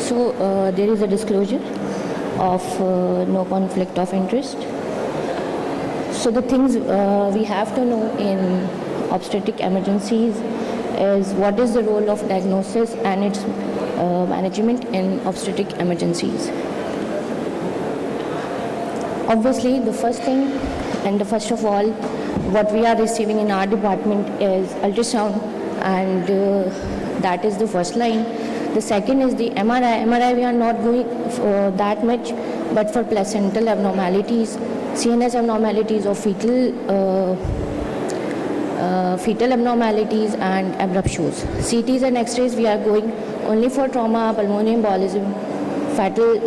So there is a disclosure of no conflict of interest. So the things we have to know in obstetric emergencies is what is the role of diagnosis and its management in obstetric emergencies. Obviously, the first thing and the first of all, what we are receiving in our department is ultrasound, and that is the first line. The second is the MRI. MRI we are not going for that much, but for placental abnormalities, CNS abnormalities or fetal abnormalities and abruptions. CTs and X-rays we are going only for trauma, pulmonary embolism, fatal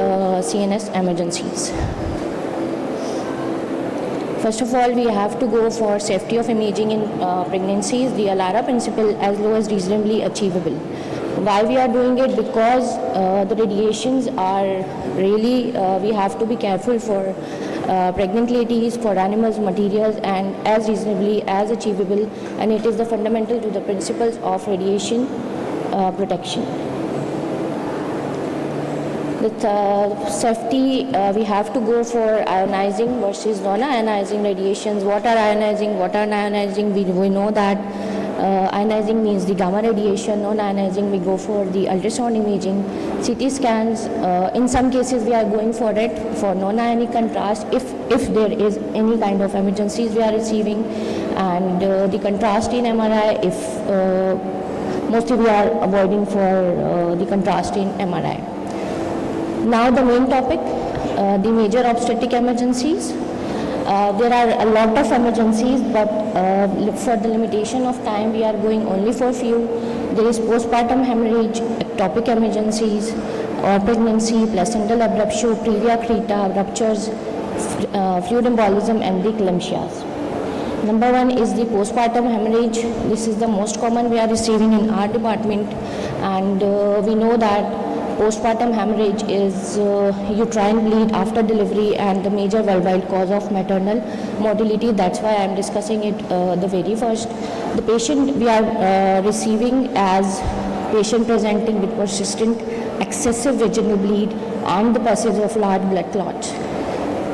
CNS emergencies. First of all, we have to go for safety of imaging in pregnancies, the ALARA principle as low as reasonably achievable. Why we are doing it? Because the radiations are really, we have to be careful for pregnant ladies, for animals, materials, and as reasonably as achievable, and it is the fundamental to the principles of radiation protection. With safety, we have to go for ionizing versus non-ionizing radiations. What are ionizing? What are non-ionizing? We know that ionizing means the gamma radiation. Non-ionizing, we go for the ultrasound imaging, CT scans. In some cases, we are going for it for non-ionic contrast if there is any kind of emergencies we are receiving, and the contrast in MRI if mostly we are avoiding for the contrast in MRI. Now the main topic, the major obstetric emergencies. There are a lot of emergencies, but for the limitation of time, we are going only for few. There is postpartum hemorrhage, ectopic emergencies, or pregnancy, placental abruptio, previa creta, ruptures, fluid embolism, and the eclampsias. Number one is the postpartum hemorrhage. This is the most common we are receiving in our department, and we know that postpartum hemorrhage is uterine bleed after delivery and the major worldwide cause of maternal mortality. That's why I am discussing it the very first. The patient we are receiving as patient presenting with persistent excessive vaginal bleed and the passage of large blood clots.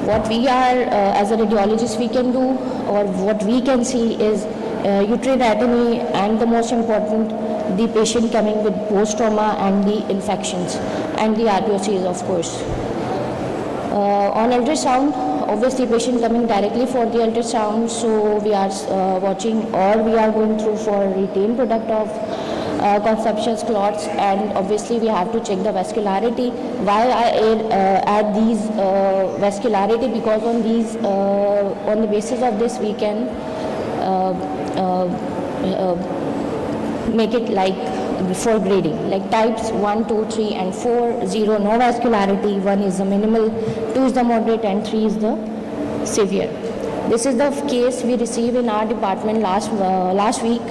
What we are, as a radiologist, we can do, or what we can see is uterine atony, and the most important, the patient coming with post-trauma and the infections and the RPOCs, of course. On ultrasound, obviously patient coming directly for the ultrasound, so we are watching, or we are going through for retained product of conceptions, clots, and obviously we have to check the vascularity. Why I add these vascularity? Because on these, on the basis of this, we can make it like for grading, like types 1, 2, 3, and 4. 0, no vascularity. 1 is the minimal, 2 is the moderate, and 3 is the severe. This is the case we received in our department last week.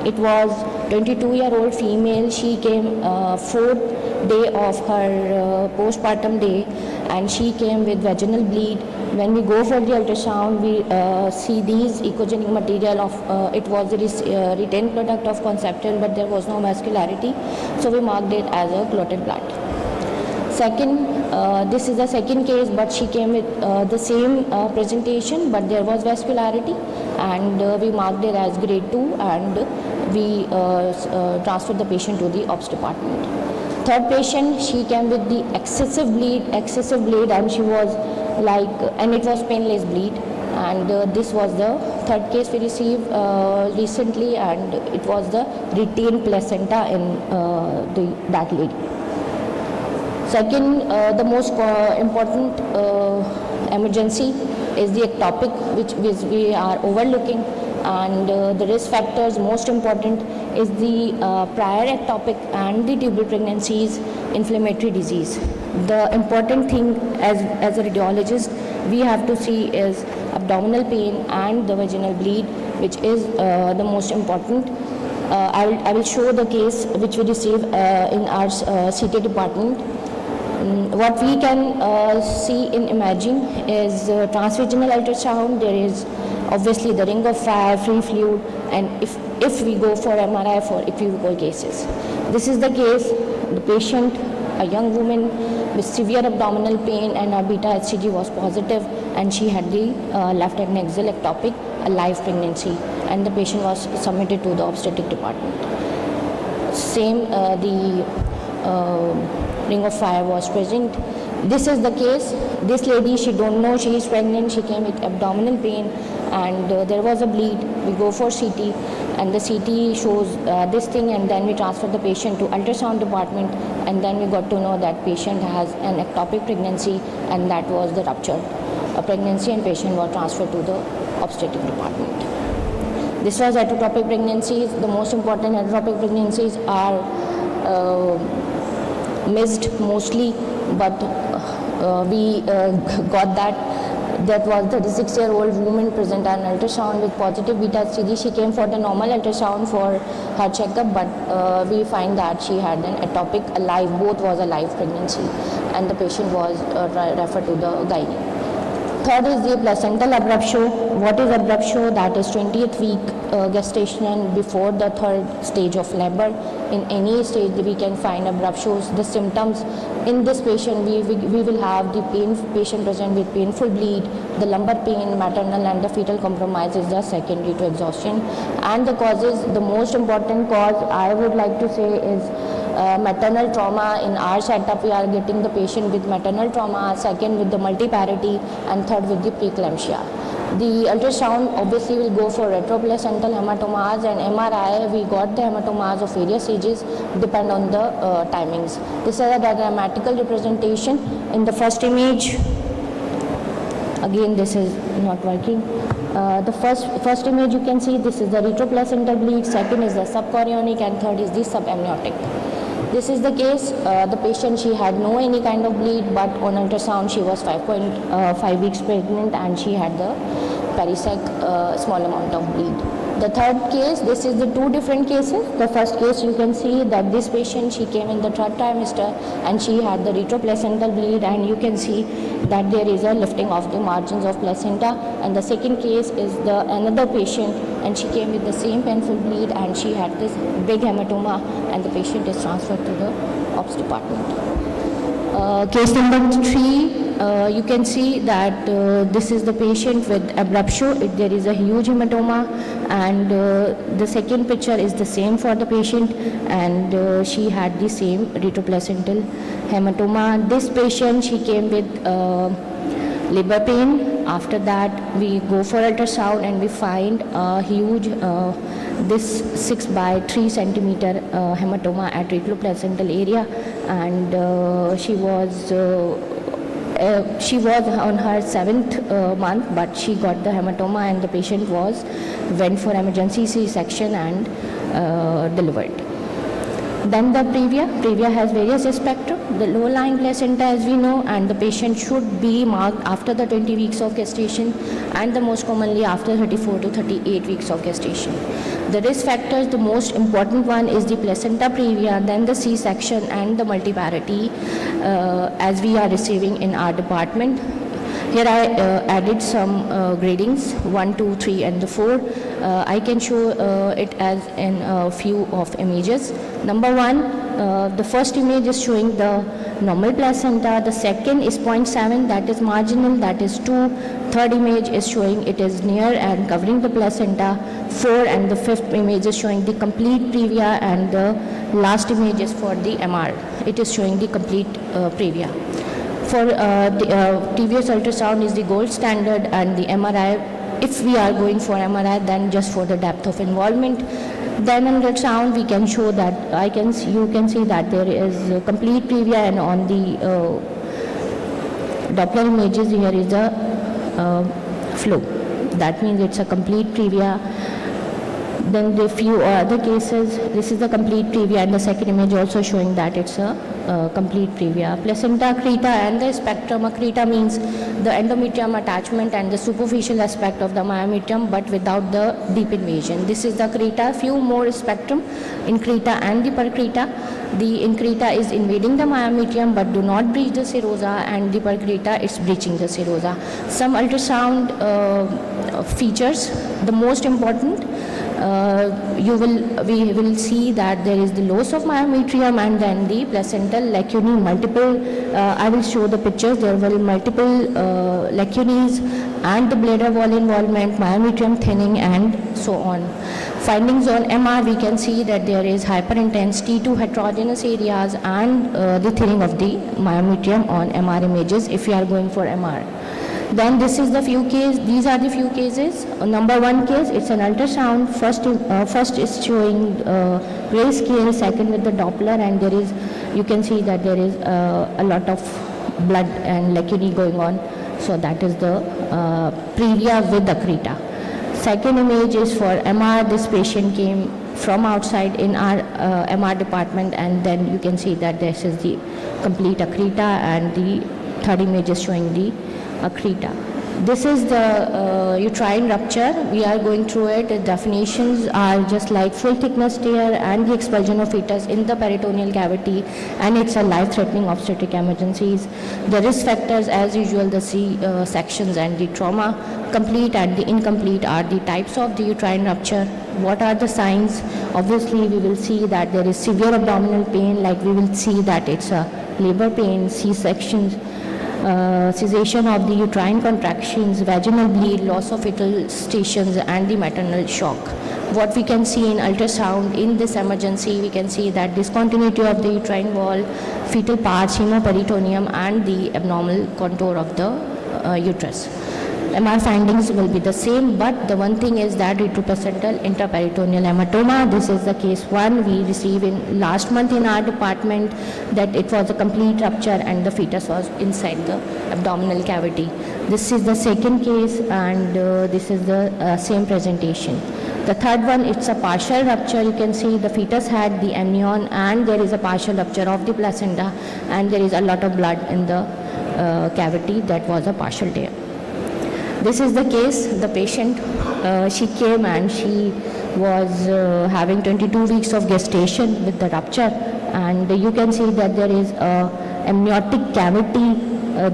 It was 22-year-old female. She came 4th day of her postpartum day, and she came with vaginal bleed. When we go for the ultrasound, we see these echogenic material of it was a retained product of conception, but there was no vascularity, so we marked it as a clotted blood. Second, this is the second case, but she came with the same presentation, but there was vascularity, and we marked it as grade 2, and we transferred the patient to the ops department. Third patient, she came with the excessive bleed, and she was like, and it was painless bleed, and this was the third case we received recently, and it was the retained placenta in that lady. Second, the most important emergency is the ectopic, which we are overlooking, and the risk factors most important is the prior ectopic and the tubal pregnancies, inflammatory disease. The important thing as a radiologist we have to see is abdominal pain and the vaginal bleed, which is the most important. I will show the case which we received in our CT department. What we can see in imaging is transvaginal ultrasound. There is obviously the ring of fire, free fluid, and if we go for MRI for equivocal cases. This is the case. The patient a young woman with severe abdominal pain, and her beta HCG was positive, and she had the left adnexal ectopic, a live pregnancy, and the patient was submitted to the obstetric department. Same, the ring of fire was present. This is the case. This lady, she don't know she is pregnant. She came with abdominal pain, and there was a bleed. We go for CT, and the CT shows this thing, and then we transfer the patient to ultrasound department, and then we got to know that patient has an ectopic pregnancy, and that was the ruptured pregnancy, and patient was transferred to the obstetric department. This was heterotopic pregnancies. The most important heterotopic pregnancies are missed mostly, but we got that was 36-year-old woman present on ultrasound with positive beta HCG. She came for the normal ultrasound for her checkup, but we find that she had an ectopic, alive, both was a live pregnancy, and the patient was referred to the gynae. Third is the placental abruptio. What is abruptio? That is 20th week gestation before the third stage of labor. In any stage we can find abruptios. The symptoms in this patient, we will have the patient present with painful bleed, the lumbar pain, maternal and the fetal compromise is the secondary to exhaustion. And the causes, the most important cause I would like to say is maternal trauma. In our setup we are getting the patient with maternal trauma, second with the multiparity, and third with the preeclampsia. The ultrasound obviously will go for retroplacental hematomas, and MRI we got the hematomas of various ages, depend on the timings. This is a diagrammatical representation. In the first image, again this is not working. The first image you can see, this is the retroplacental bleed, second is the subchorionic, and third is the subamniotic. This is the case. The patient, she had no any kind of bleed, but on ultrasound she was 5.5 weeks pregnant, and she had the perisec small amount of bleed. The third case, this is the two different cases. The first case you can see that this patient, she came in the third trimester and she had the retroplacental bleed, and you can see that there is a lifting of the margins of placenta. And the second case is the another patient, and she came with the same painful bleed, and she had this big hematoma, and the patient is transferred to the ops department. Case number 3, you can see that this is the patient with abruptio. There is a huge hematoma, and the second picture is the same for the patient, and she had the same retroplacental hematoma. This patient, she came with labor pain. After that we go for ultrasound, and we find a huge this 6 by 3 centimeter hematoma at retroplacental area, and she was on her 7th month, but she got the hematoma, and the patient went for emergency C-section and delivered. Then the previa has various spectrum. The low-lying placenta, as we know, and the patient should be marked after the 20 weeks of gestation, and the most commonly after 34 to 38 weeks of gestation. The risk factors, the most important one is the placenta previa, then the C-section and the multiparity, as we are receiving in our department. Here I added some gradings, 1, 2, 3 and the 4. I can show it as in a few of images. Number 1, the first image is showing the normal placenta, the second is 0.7, that is marginal, that is 2. Third image is showing it is near and covering the placenta, 4, and the fifth image is showing the complete previa, and the last image is for the MR. It is showing the complete previa. For TVS ultrasound is the gold standard, and the MRI, if we are going for MRI, then just for the depth of involvement. Then in ultrasound we can show that you can see that there is a complete previa, and on the Doppler images here is a flow. That means it's a complete previa. Then the few other cases, this is the complete previa, and the second image also showing that it's a complete previa. Placenta accreta and the spectrum. Accreta means the endometrium attachment and the superficial aspect of the myometrium, but without the deep invasion. This is the accreta. Few more spectrum, increta and the percreta. The increta is invading the myometrium but do not breach the serosa, and the percreta is breaching the serosa. Some ultrasound features. The most important, we will see that there is the loss of myometrium and then the placental lacunae, multiple, I will show the pictures, there will multiple lacunae and the bladder wall involvement, myometrium thinning and so on. Findings on MR, we can see that there is hyperintense T2 heterogeneous areas and the thinning of the myometrium on MR images if you are going for MR. Then these are the few cases. Number one case, it's an ultrasound. First is showing grayscale, second with the Doppler, and there is, you can see that there is a lot of blood and lacunae going on. So that is the previa with accreta. Second image is for MR. This patient came from outside in our MR department, and then you can see that this is the complete accreta, and the third image is showing the accreta. This is the uterine rupture. We are going through it. The definitions are just like full thickness tear and the expulsion of fetus in the peritoneal cavity, and it's a life-threatening obstetric emergencies. The risk factors, as usual, the C sections and the trauma. Complete and the incomplete are the types of the uterine rupture. What are the signs? Obviously, we will see that there is severe abdominal pain, like we will see that it's a labor pain, C-sections, cessation of the uterine contractions, vaginal bleed, loss of fetal stations, and the maternal shock. What we can see in ultrasound in this emergency, we can see that discontinuity of the uterine wall, fetal parts, hemoperitoneum, and the abnormal contour of the uterus. MR findings will be the same, but the one thing is that retroplacental intraperitoneal hematoma. This is the case 1 we received in last month in our department, that it was a complete rupture and the fetus was inside the abdominal cavity. This is the second case, and this is the same presentation. The third one, it's a partial rupture. You can see the fetus had the amnion and there is a partial rupture of the placenta, and there is a lot of blood in the cavity. That was a partial tear. This is the case. The patient, she came and she was having 22 weeks of gestation with the rupture, and you can see that there is a amniotic cavity,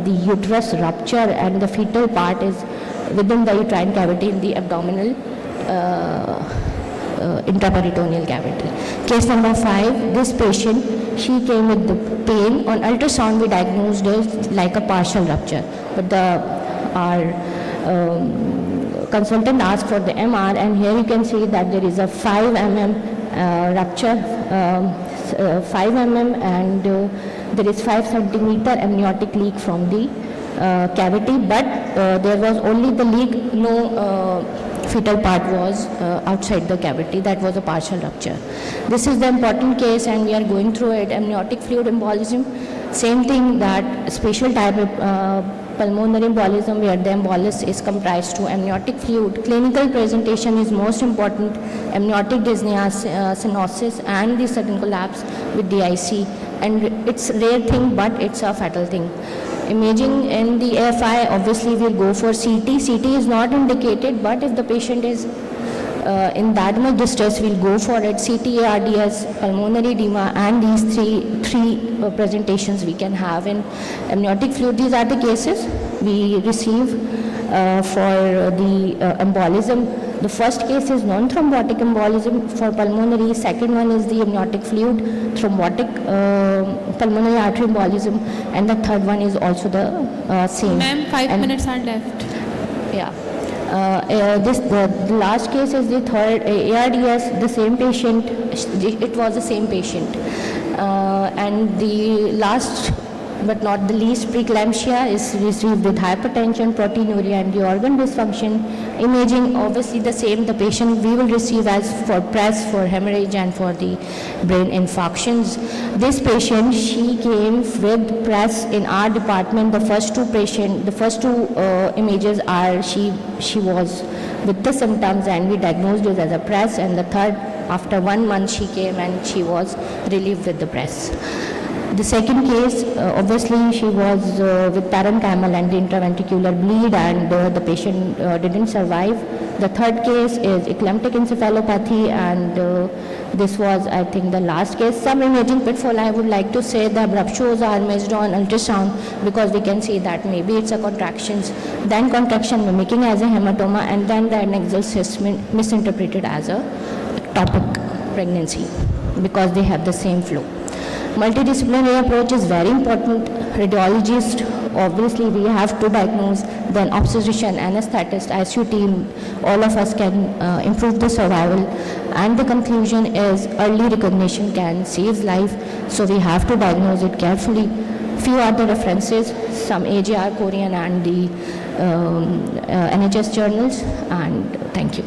the uterus rupture, and the fetal part is within the uterine cavity in the abdominal intraperitoneal cavity. Case number 5, this patient, she came with the pain. On ultrasound, we diagnosed it like a partial rupture, but our consultant asked for the MR, and here you can see that there is a 5 mm rupture, 5 mm, and there is 5 centimeter amniotic leak from the cavity, but there was only the leak, no fetal part was outside the cavity. That was a partial rupture. This is the important case, and we are going through it. Amniotic fluid embolism, same thing, that special type of pulmonary embolism where the embolus is comprised to amniotic fluid. Clinical presentation is most important. Amniotic dyspnea, cyanosis, and the sudden collapse with DIC. And it's a rare thing, but it's a fatal thing. Imaging in the AFI, obviously we'll go for CT. CT is not indicated, but if the patient is in that much distress, we'll go for it. CT, ARDS, pulmonary edema, and these three presentations we can have in amniotic fluid. These are the cases we receive for the embolism. The first case is non-thrombotic embolism for pulmonary. Second one is the amniotic fluid thrombotic pulmonary artery embolism, and the third one is also the same. Ma'am, 5 minutes are left. Yeah. The last case is the third ARDS, the same patient. It was the same patient, and the last but not the least, preeclampsia is received with hypertension, proteinuria, and the organ dysfunction. Imaging, obviously the same. The patient we will receive as for PRES, for hemorrhage, and for the brain infarctions. This patient, she came with PRES in our department. The first two images are she was with the symptoms, and we diagnosed it as a PRES. And the third, after 1 month, she came and she was relieved with the PRES. The second case, obviously she was with parenchymal and intraventricular bleed, and the patient didn't survive. The third case is eclamptic encephalopathy, and this was, I think, the last case. Some imaging pitfall, I would like to say the abrupt shows are measured on ultrasound, because we can see that maybe it's a contractions, then contraction mimicking as a hematoma, and then the nasal cyst misinterpreted as a ectopic pregnancy, because they have the same flow. Multidisciplinary approach is very important. Radiologist, obviously we have to diagnose, then obstetrician, anesthetist, ICU team, all of us can improve the survival. And the conclusion is early recognition can save life, so we have to diagnose it carefully. Few other references, some AJR, Korean, and the NHS journals, and thank you.